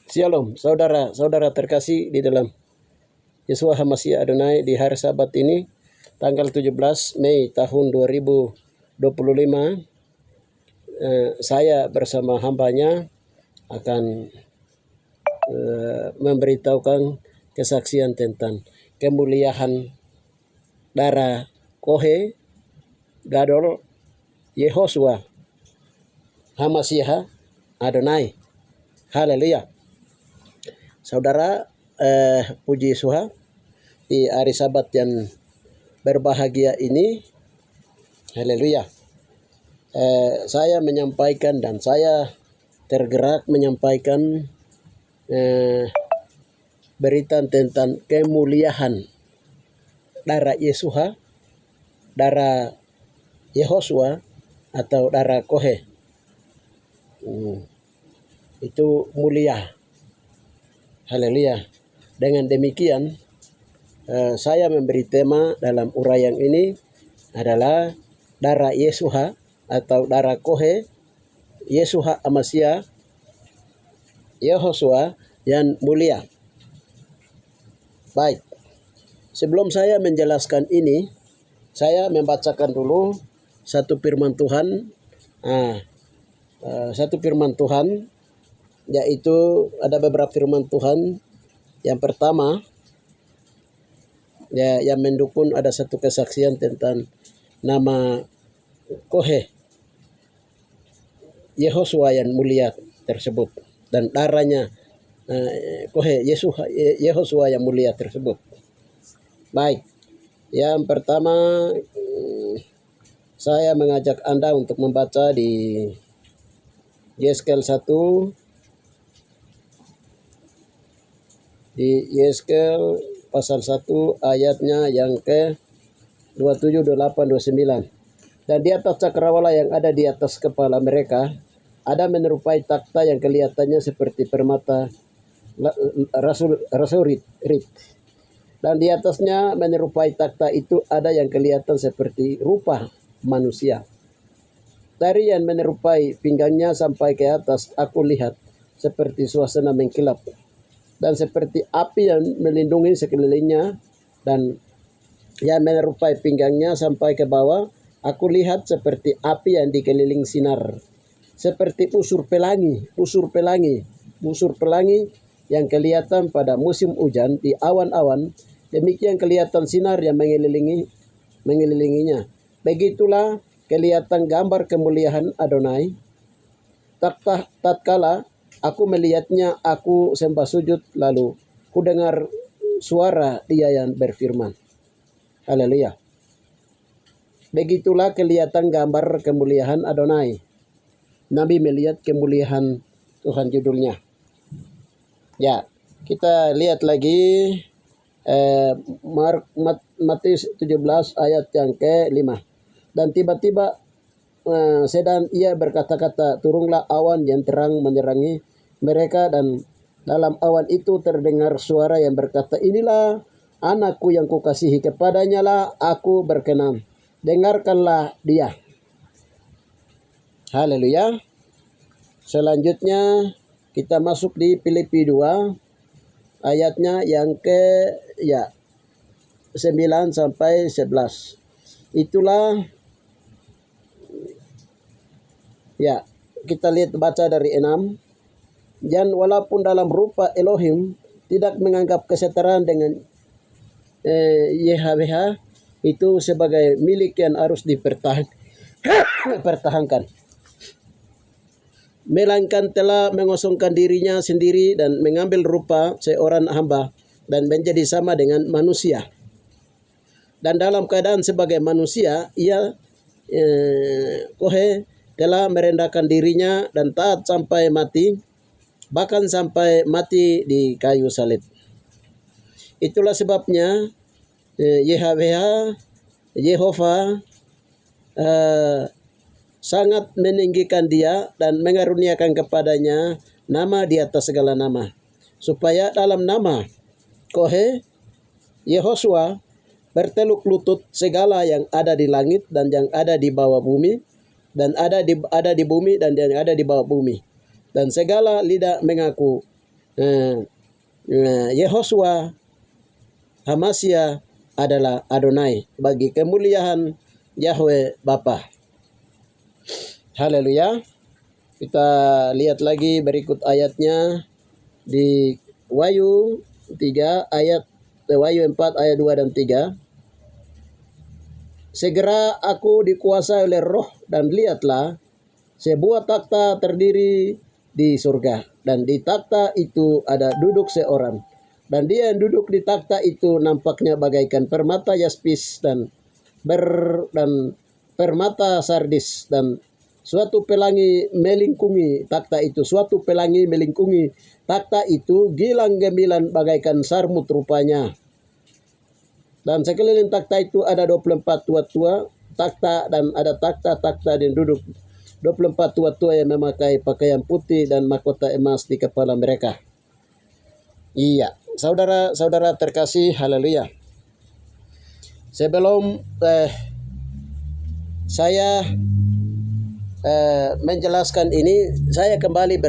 Shalom, saudara-saudara terkasih di dalam Yeshua HaMashiach Adonai. Di hari Sabat ini, tanggal 17 Mei tahun 2025, saya bersama hambanya akan memberitahukan kesaksian tentang kemuliaan darah Kohe Gadol Yehoshua HaMashiach Adonai. Haleluya. Saudara, puji Tuhan, di hari Sabat yang berbahagia ini, haleluya, saya menyampaikan dan saya tergerak menyampaikan berita tentang kemuliaan darah Yesuha, darah Yehoshua atau darah Kohe. Itu mulia. Haleluya. Dengan demikian, saya memberi tema dalam uraian ini adalah darah Yesuha atau darah Kohe, Yeshua HaMashiach, Yehoshua yang mulia. Baik, sebelum saya menjelaskan ini, saya membacakan dulu satu firman Tuhan. Satu firman Tuhan, yaitu ada beberapa firman Tuhan. Yang pertama, yang mendukung ada satu kesaksian tentang nama Kohe, Yehoshua yang mulia tersebut, dan darahnya Kohe, Yehoshua yang mulia tersebut. Baik, yang pertama saya mengajak Anda untuk membaca di Yeskel 1, di Yeskel pasal 1 ayatnya yang ke 27, 28, 29. Dan di atas cakrawala yang ada di atas kepala mereka ada menyerupai takhta yang kelihatannya seperti permata rasurit. Dan di atasnya menyerupai takhta itu ada yang kelihatan seperti rupa manusia. Dari yang menyerupai pinggangnya sampai ke atas aku lihat seperti suasana mengkilap, dan seperti api yang melindungi sekelilingnya, dan yang menyerupai pinggangnya sampai ke bawah aku lihat seperti api yang dikeliling sinar, seperti busur pelangi yang kelihatan pada musim hujan di awan-awan. Demikian kelihatan sinar yang mengelilinginya. Begitulah kelihatan gambar kemuliaan Adonai. Tatkala aku melihatnya, aku sembah sujud, lalu ku dengar suara Dia yang berfirman. Haleluya. Begitulah kelihatan gambar kemuliaan Adonai. Nabi melihat kemuliaan Tuhan judulnya. Ya, kita lihat lagi Matius 17 ayat yang ke-5. Dan tiba-tiba sedang ia berkata-kata, turunlah awan yang terang menyerangi mereka, dan dalam awan itu terdengar suara yang berkata, inilah anakku yang kukasihi, kepadanya lah aku berkenan, dengarkanlah dia. Haleluya. Selanjutnya kita masuk di Filipi 2 ayatnya yang ke 9 sampai 11. Itulah kita lihat baca dari 6. Dan walaupun dalam rupa Elohim tidak menganggap kesetaraan dengan YHWH itu sebagai milik yang harus dipertahankan, melainkan telah mengosongkan dirinya sendiri dan mengambil rupa seorang hamba dan menjadi sama dengan manusia. Dan dalam keadaan sebagai manusia, ia Kohe telah merendahkan dirinya dan taat sampai mati, bahkan sampai mati di kayu salib. Itulah sebabnya Yehova sangat meninggikan dia dan mengaruniakan kepadanya nama di atas segala nama, supaya dalam nama Kohe Yehoshua berteluk lutut segala yang ada di langit dan yang ada di bawah bumi, dan ada di bumi dan yang ada di bawah bumi, dan segala lidah mengaku Yehosua Hamasya adalah Adonai bagi kemuliaan Yahweh Bapa. Haleluya. Kita lihat lagi berikut ayatnya di Wahyu 4 ayat 2 dan 3. Segera aku dikuasai oleh roh dan lihatlah sebuah takhta terdiri di surga, dan di takhta itu ada duduk seorang, dan dia yang duduk di takhta itu nampaknya bagaikan permata yaspis dan permata sardis, dan suatu pelangi melingkungi takhta itu. Suatu pelangi melingkungi takhta itu, gilang gemilang bagaikan sarmut rupanya. Dan sekeliling takhta itu ada 24 tua-tua takhta, dan ada takhta-takhta dan duduk 24 tua-tua yang memakai pakaian putih dan mahkota emas di kepala mereka. Iya, saudara-saudara terkasih, haleluya. Sebelum saya menjelaskan ini, saya kembali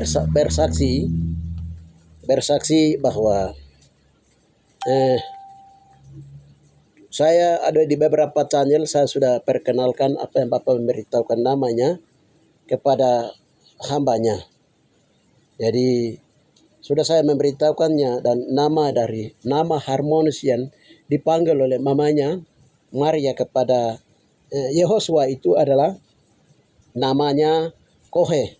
bersaksi bahwa saya ada di beberapa channel, saya sudah perkenalkan apa yang Bapak memberitahukan namanya kepada hambanya. Jadi sudah saya memberitahukannya, dan nama harmonis yang dipanggil oleh mamanya Maria kepada Yehosua itu adalah namanya Kohe.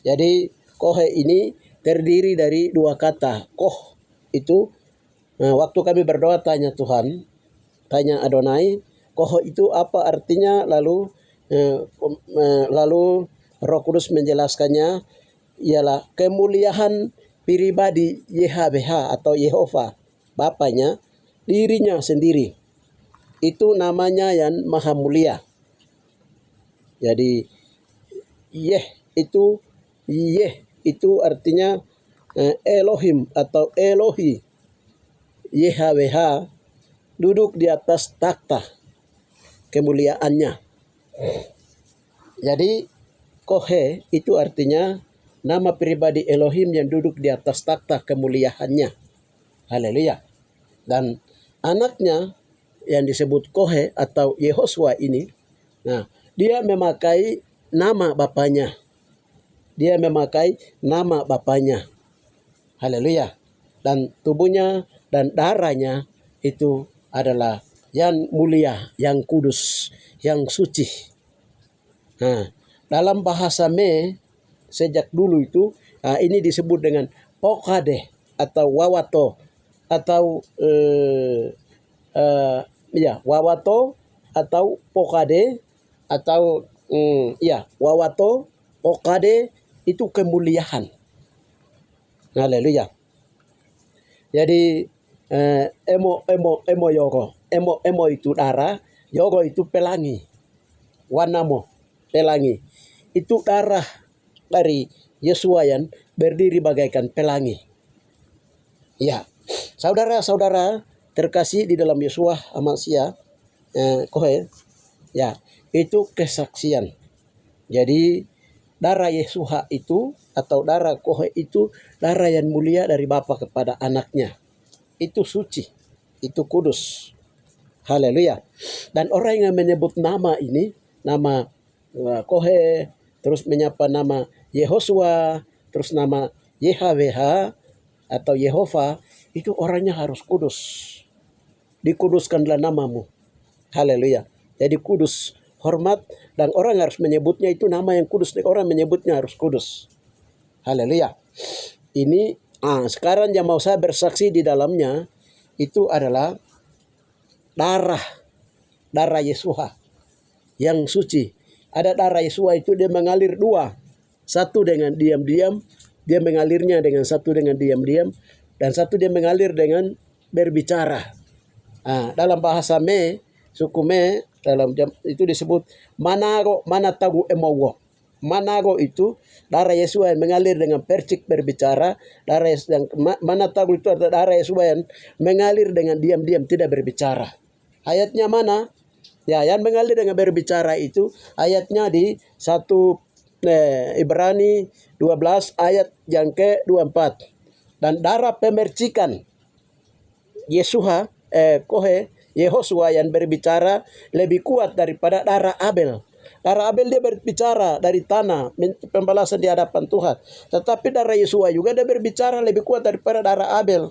Jadi Kohe ini terdiri dari dua kata. Koh itu waktu kami berdoa tanya Adonai, Koh itu apa artinya? Lalu Roh Kudus menjelaskannya ialah kemuliaan pribadi YHWH atau Yehova Bapanya, dirinya sendiri. Itu namanya yang maha mulia. Jadi Yeh itu artinya Elohim atau Elohi. YHWH duduk di atas takhta kemuliaannya. Jadi Kohe itu artinya nama pribadi Elohim yang duduk di atas takhta kemuliaannya. Haleluya. Dan anaknya yang disebut Kohe atau Yehosua ini, nah, dia memakai nama bapaknya. Haleluya. Dan tubuhnya dan darahnya itu adalah yang mulia, yang kudus, yang suci. Nah, dalam bahasa sejak dulu itu ini disebut dengan pokade atau wawato atau wawato atau pokade atau wawato pokade itu kemuliaan. Haleluya. Jadi emo yogo. Emo itu darah, yogo itu pelangi. Wanamo pelangi. Itu darah dari Yesua yang berdiri bagaikan pelangi. Ya, saudara-saudara terkasih di dalam Yesua Hamasya, Kohe, ya, itu kesaksian. Jadi darah Yesua itu atau darah Kohe itu darah yang mulia dari Bapa kepada anaknya. Itu suci, itu kudus. Haleluya. Dan orang yang menyebut nama ini, nama Kohe, terus menyapa nama Yehosua, terus nama YHWH atau Yehova, itu orangnya harus kudus. Dikuduskanlah namamu. Haleluya. Jadi kudus, hormat, dan orang harus menyebutnya itu nama yang kudus. Orang menyebutnya harus kudus. Haleluya. Ini sekarang yang mau saya bersaksi di dalamnya itu adalah darah Yesua yang suci. Ada darah Yesua itu dia mengalir dua. Satu dengan diam-diam, dia mengalirnya dengan satu dengan diam-diam, dan satu dia mengalir dengan berbicara. Dalam bahasa suku dalam itu disebut manatagu emowo. Manago itu darah Yesua yang mengalir dengan percik berbicara. Manatagu itu adalah darah Yesua yang mengalir dengan diam-diam tidak berbicara. Ayatnya mana? Ya, yang mengalir dengan berbicara itu ayatnya di 1 Ibrani 12 ayat yang ke-24. Dan darah pemercikan Yehosua yang berbicara lebih kuat daripada darah Abel. Darah Abel dia berbicara dari tanah, pembalasan di hadapan Tuhan. Tetapi darah Yesua juga dia berbicara lebih kuat daripada darah Abel.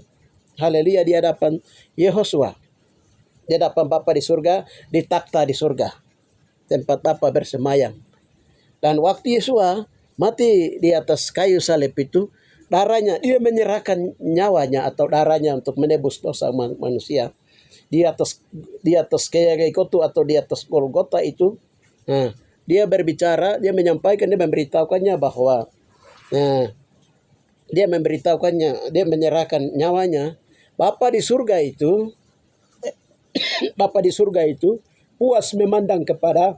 Haleluya, di hadapan Yehosua. Di hadapan Bapa di surga, di takhta di surga. Tempat Bapa bersemayam. Dan waktu Yesua mati di atas kayu salib itu, darahnya, dia menyerahkan nyawanya atau darahnya untuk menebus dosa manusia. Di atas Golgota atau di atas Golgota itu, dia berbicara, dia menyampaikan, dia memberitahukannya bahwa dia menyerahkan nyawanya. Bapa di surga itu puas memandang kepada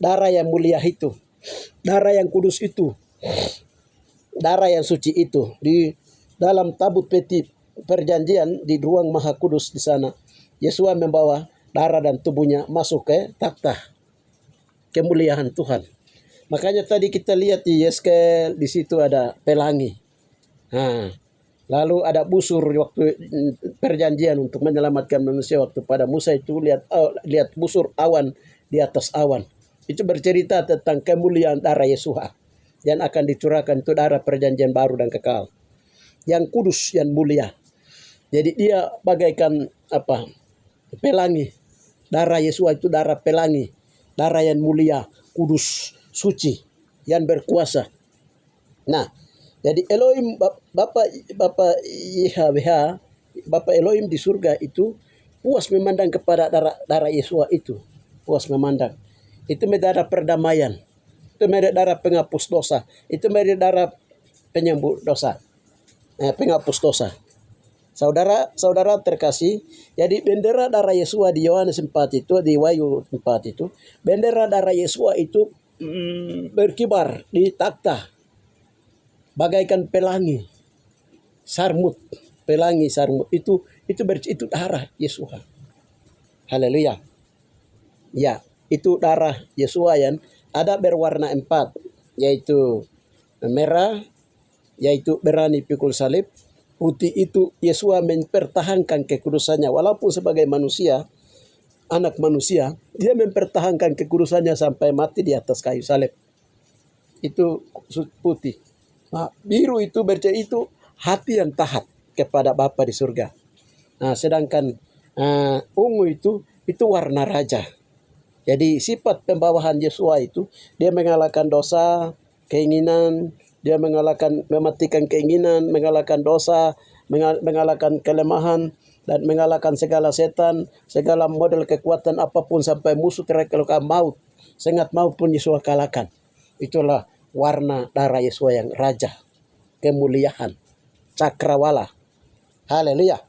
darah yang mulia itu, darah yang kudus itu, darah yang suci itu. Di dalam tabut peti perjanjian di ruang maha kudus di sana, Yesua membawa darah dan tubuhnya masuk ke takhta kemuliaan Tuhan. Makanya tadi kita lihat di Yeskel, di situ ada pelangi. Lalu ada busur waktu perjanjian untuk menyelamatkan manusia. Waktu pada Musa itu lihat busur awan di atas awan. Itu bercerita tentang kemuliaan darah Yesua yang akan dicurahkan, itu darah perjanjian baru dan kekal, yang kudus, yang mulia. Jadi dia bagaikan pelangi. Darah Yesua itu darah pelangi, darah yang mulia, kudus, suci, yang berkuasa. Nah, jadi Elohim, Bapa YHWH, Bapa Elohim di surga itu puas memandang kepada darah Yesua itu, puas memandang. Itu darah perdamaian, itu darah penghapus dosa, itu darah penyembuh dosa, penghapus dosa. Saudara terkasih, jadi bendera darah Yesua di Yohanes 4 itu, di Wahyu 4 itu, bendera darah Yesua itu berkibar di takhta bagaikan pelangi sarmut, itu darah Yesua. Haleluya. Ya, itu darah Yesua yang ada berwarna 4, yaitu merah, yaitu berani pikul salib. Putih itu Yesua mempertahankan kekudusannya, walaupun sebagai manusia, anak manusia, dia mempertahankan kekudusannya sampai mati di atas kayu salib. Itu putih. Nah, biru itu itu hati yang taat kepada Bapa di surga. Nah, sedangkan ungu itu warna raja. Jadi sifat pembawahan Yesua itu, dia mengalahkan dosa, keinginan, dia mematikan keinginan, mengalahkan dosa, mengalahkan kelemahan, dan mengalahkan segala setan, segala model kekuatan apapun sampai musuh terakhir maut. Sengat maut pun Yesua kalahkan. Itulah warna darah Yesua yang raja, kemuliaan, cakrawala. Haleluya.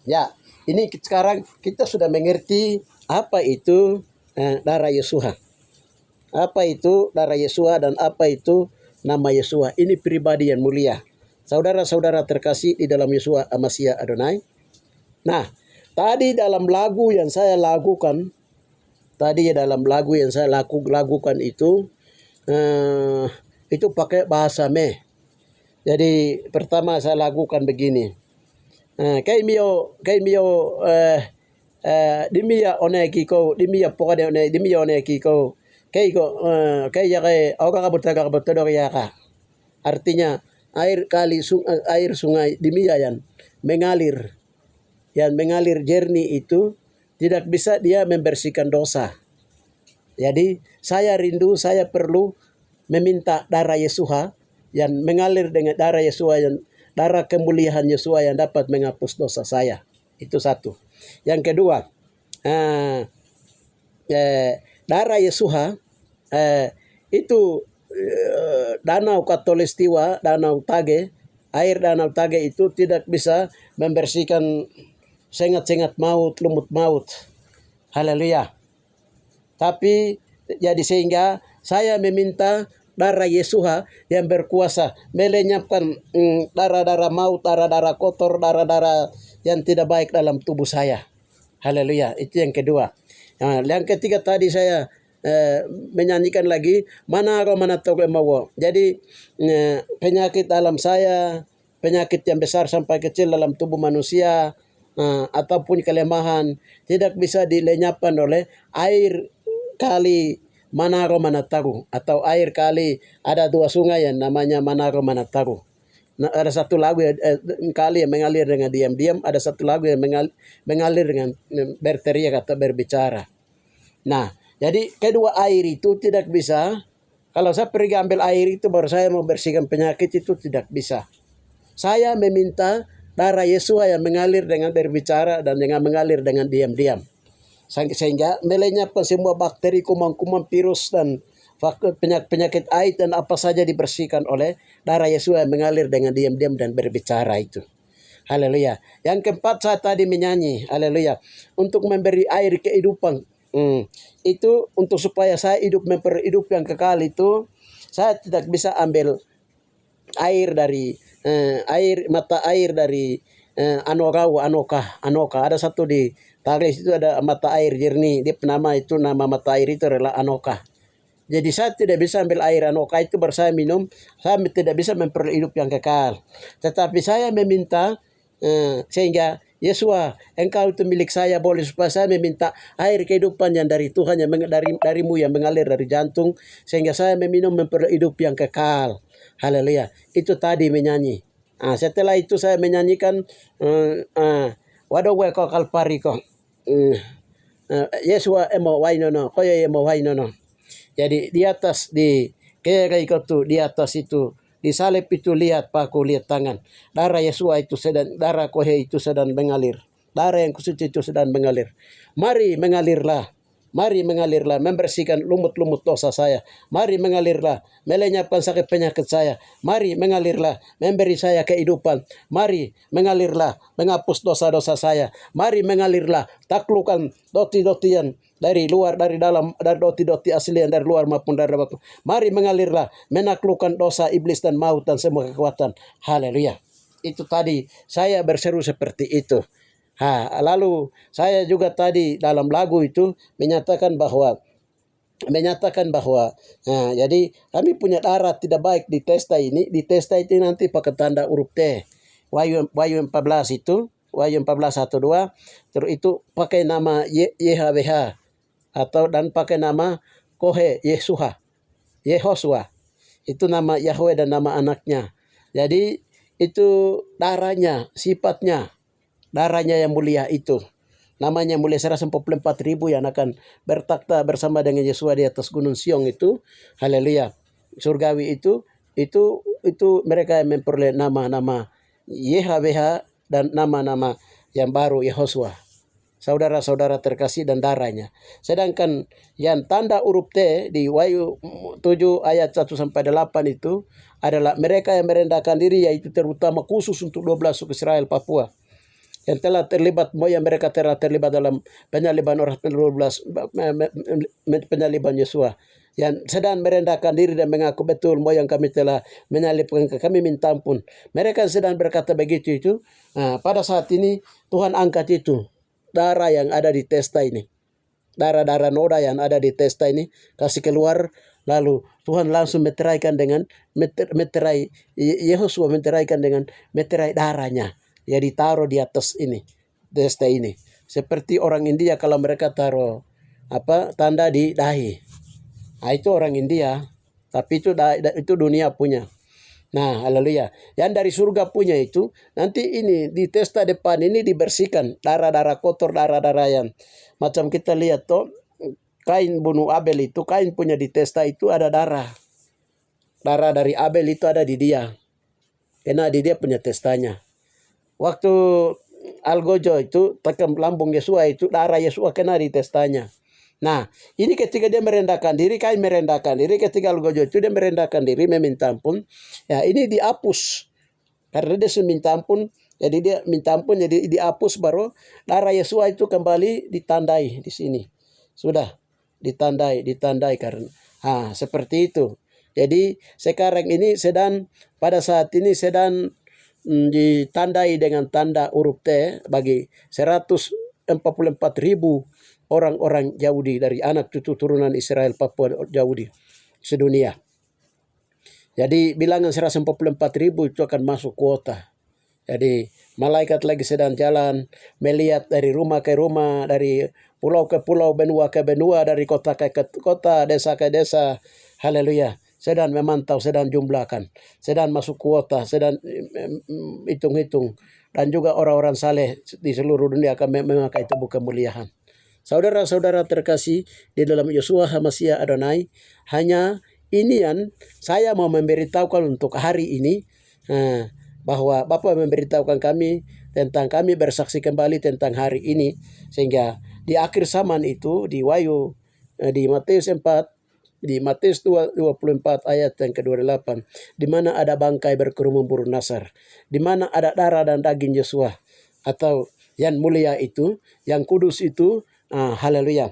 Ya, ini sekarang kita sudah mengerti apa itu darah Yesua. Apa itu darah Yesua dan apa itu nama Yesua. Ini pribadi yang mulia. Saudara-saudara terkasih di dalam Yesua Amasya Adonai. Nah, tadi dalam lagu yang saya lakukan, itu pakai bahasa Me. Jadi pertama saya lakukan begini. Dimia oneki ko, dimia pokade one, dimia oneki ko. Artinya air sungai Dimiyayan mengalir, yang mengalir jernih itu tidak bisa dia membersihkan dosa. Jadi saya rindu, saya perlu meminta darah Yesua yang mengalir dengan darah Yesua, yang darah kemuliaan Yesua yang dapat menghapus dosa saya. Itu satu. Yang kedua, darah Yesua itu danau Katulistiwa, danau Tage, air danau Tage itu tidak bisa membersihkan sengat-sengat maut, lumut maut. Haleluya. Tapi jadi sehingga saya meminta darah Yesua yang berkuasa melenyapkan darah-darah maut, darah-darah kotor, darah-darah yang tidak baik dalam tubuh saya. Haleluya. Itu yang kedua. Nah, yang ketiga tadi saya menyanyikan lagi mana roh mana tahu emawo. Jadi penyakit dalam saya, penyakit yang besar sampai kecil dalam tubuh manusia, ataupun kelemahan tidak bisa dilenyapkan oleh air kali Manaro Manataru, atau air kali ada dua sungai yang namanya Manaro Manataru. Nah, ada satu lagu kali yang mengalir dengan diam-diam, ada satu lagu yang mengalir dengan berteriak atau berbicara. Nah, jadi kedua air itu tidak bisa. Kalau saya pergi ambil air itu baru saya membersihkan penyakit itu tidak bisa. Saya meminta darah Yesus yang mengalir dengan berbicara dan dengan mengalir dengan diam-diam. Sehingga melenyapkan semua bakteri, kuman-kuman, virus, dan penyakit aid dan apa saja dibersihkan oleh darah Yesus yang mengalir dengan diam-diam dan berbicara itu. Haleluya. Yang keempat saya tadi menyanyi, haleluya, untuk memberi air kehidupan. Itu untuk supaya saya hidup memperoleh hidup yang kekal itu, saya tidak bisa ambil air dari mata air dari Anoka. Ada satu di Taris itu ada mata air jernih. Dia nama mata air itu adalah Anoka. Jadi saya tidak bisa ambil air Anoka itu baru saya minum. Saya tidak bisa memperoleh hidup yang kekal. Tetapi saya meminta sehingga Yesus, engkau itu milik saya, boleh supaya saya meminta air kehidupan yang dari Tuhan, yang darimu yang mengalir dari jantung, sehingga saya meminum memperoleh hidup yang kekal. Haleluya. Itu tadi menyanyi. Setelah itu saya menyanyikan waduh ko kalpari ko. Yesus emo wainono, koyo emo wainono. Jadi di atas di kere itu di atas itu di salib itu lihat paku, lihat tangan. Darah Yesus itu sedang, darah kohe itu sedang mengalir. Darah yang khusus itu sedang mengalir. Mari mengalirlah. Mari mengalirlah, membersihkan lumut-lumut dosa saya. Mari mengalirlah, melenyapkan sakit penyakit saya. Mari mengalirlah, memberi saya kehidupan. Mari mengalirlah, menghapus dosa-dosa saya. Mari mengalirlah, taklukkan doti-dotian dari luar, dari dalam, dari doti-doti asli yang dari luar maupun dari dalam. Mari mengalirlah, menaklukkan dosa, iblis dan maut dan semua kekuatan. Haleluya. Itu tadi saya berseru seperti itu. Lalu saya juga tadi dalam lagu itu menyatakan bahwa jadi kami punya darah tidak baik di testa ini. Di testa itu nanti pakai tanda huruf T. Wahyu 14 itu, Wahyu 14:1-2, terus itu pakai nama YHWH atau dan pakai nama Kohe Yehosua. Itu nama Yahweh dan nama anaknya. Jadi itu darahnya, sifatnya, darahnya yang mulia itu. Namanya mulia 144.000 yang akan bertakhta bersama dengan Yesus di atas gunung Siong itu. Haleluya. Surgawi itu mereka yang memperoleh nama-nama YHWH dan nama-nama yang baru Yehosua. Saudara-saudara terkasih dan darahnya. Sedangkan yang tanda huruf T di Wahyu 7 ayat 1-8 itu adalah mereka yang merendahkan diri, yaitu terutama khusus untuk 12 suku Israel Papua yang telah terlibat, yang mereka telah terlibat dalam penyaliban orang 12, penyaliban Yosua, yang sedang merendahkan diri dan mengaku betul moyang kami telah menyalibkan, kami minta ampun. Mereka sedang berkata begitu itu. Pada saat ini Tuhan angkat itu darah yang ada di testa ini, darah-darah noda yang ada di testa ini, kasih keluar. Lalu Tuhan langsung meteraikan dengan meterai Yehosua, meteraikan dengan meterai darahnya. Ya ditaruh di atas ini, testa ini. Seperti orang India kalau mereka taruh tanda di dahi. Itu orang India, tapi itu dunia punya. Nah, haleluya. Yang dari surga punya itu nanti ini di testa depan ini dibersihkan darah-darah kotor, darah-darah yang macam kita lihat toh Kain bunuh Abel itu, Kain punya di testa itu ada darah. Darah dari Abel itu ada di dia. Karena di dia punya testanya. Waktu Algojo itu tekan lambung Yesua itu darah Yesua kena di testanya. Nah, ini ketika dia merendahkan diri, Kain merendahkan diri. Ketika Algojo itu dia merendahkan diri, meminta ampun. Ya, ini dihapus. Karena dia sudah minta ampun, jadi dia minta ampun, jadi dihapus, baru darah Yesua itu kembali ditandai di sini. Sudah ditandai karena seperti itu. Jadi sekarang ini pada saat ini sedang ditandai dengan tanda huruf T bagi 144.000 orang-orang Yahudi, dari anak cucu turunan Israel Papua Yahudi sedunia. Jadi bilangan 144.000 itu akan masuk kuota. Jadi malaikat lagi sedang jalan, melihat dari rumah ke rumah, dari pulau ke pulau, benua ke benua, dari kota ke kota, desa ke desa. Haleluya. Sedang memantau, sedang jumlahkan, sedang masuk kuota, sedang hitung-hitung. Dan juga orang-orang saleh di seluruh dunia akan memakai tubuh kemuliaan. Saudara-saudara terkasih di dalam Yeshua HaMashiach Adonai, hanya ini yang saya mau memberitahukan untuk hari ini, bahwa Bapa memberitahukan kami tentang, kami bersaksi kembali tentang hari ini, sehingga di akhir zaman itu di Wahyu, di Matius 4, di Matius 24 ayat yang ke-28, di mana ada bangkai berkerumun burung nasar, di mana ada darah dan daging Yeshua, atau yang mulia itu, yang kudus itu. Haleluya.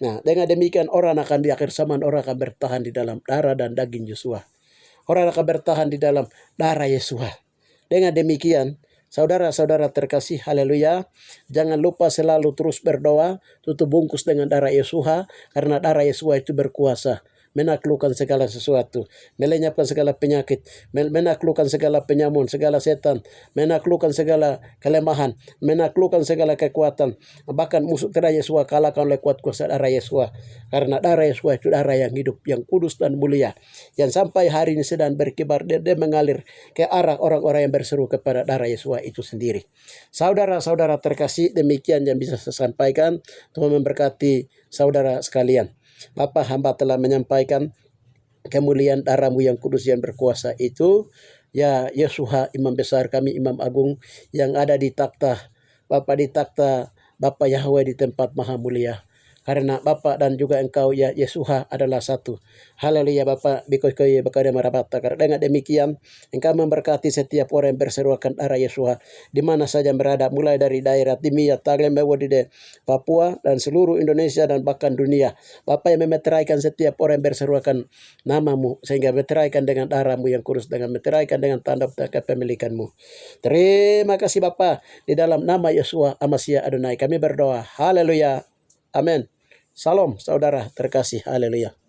Nah, dengan demikian orang akan di akhir zaman, orang akan bertahan di dalam darah dan daging Yeshua. Orang akan bertahan di dalam darah Yeshua. Dengan demikian, saudara-saudara terkasih, haleluya, jangan lupa selalu terus berdoa, tutup bungkus dengan darah Yeshua, karena darah Yeshua itu berkuasa menaklukkan segala sesuatu, melenyapkan segala penyakit, menaklukkan segala penyamun, segala setan, menaklukkan segala kelemahan, menaklukkan segala kekuatan. Bahkan musuh darah Yeshua kalahkan oleh kuat kuasa darah Yeshua, karena darah Yeshua itu darah yang hidup, yang kudus dan mulia, yang sampai hari ini sedang berkibar, dia mengalir ke arah orang-orang yang berseru kepada darah Yeshua itu sendiri. Saudara-saudara terkasih, demikian yang bisa saya sampaikan. Tuhan memberkati saudara sekalian. Bapa, hamba telah menyampaikan kemuliaan darah-Mu yang kudus yang berkuasa itu, ya Yeshua, imam besar kami, imam agung yang ada di takhta, Bapa, di takhta Bapa Yahweh di tempat maha mulia. Karena Bapa dan juga Engkau ya Yeshua adalah satu. Haleluya Bapa, bikoy bakada marabata. Karena dengan demikian Engkau memberkati setiap orang yang berseruakan darah Yeshua di mana saja berada, mulai dari daerah Timia, Taglembewodide, Papua dan seluruh Indonesia dan bahkan dunia. Bapa yang memeteraikan setiap orang yang berseruakan nama-Mu, sehingga meteraikan dengan darah-Mu yang kudus, dengan meteraikan dengan tanda kepemilikan-Mu. Terima kasih Bapa, di dalam nama Yeshua HaMashiach Adonai kami berdoa. Haleluya. Amin. Salam saudara terkasih. Haleluya.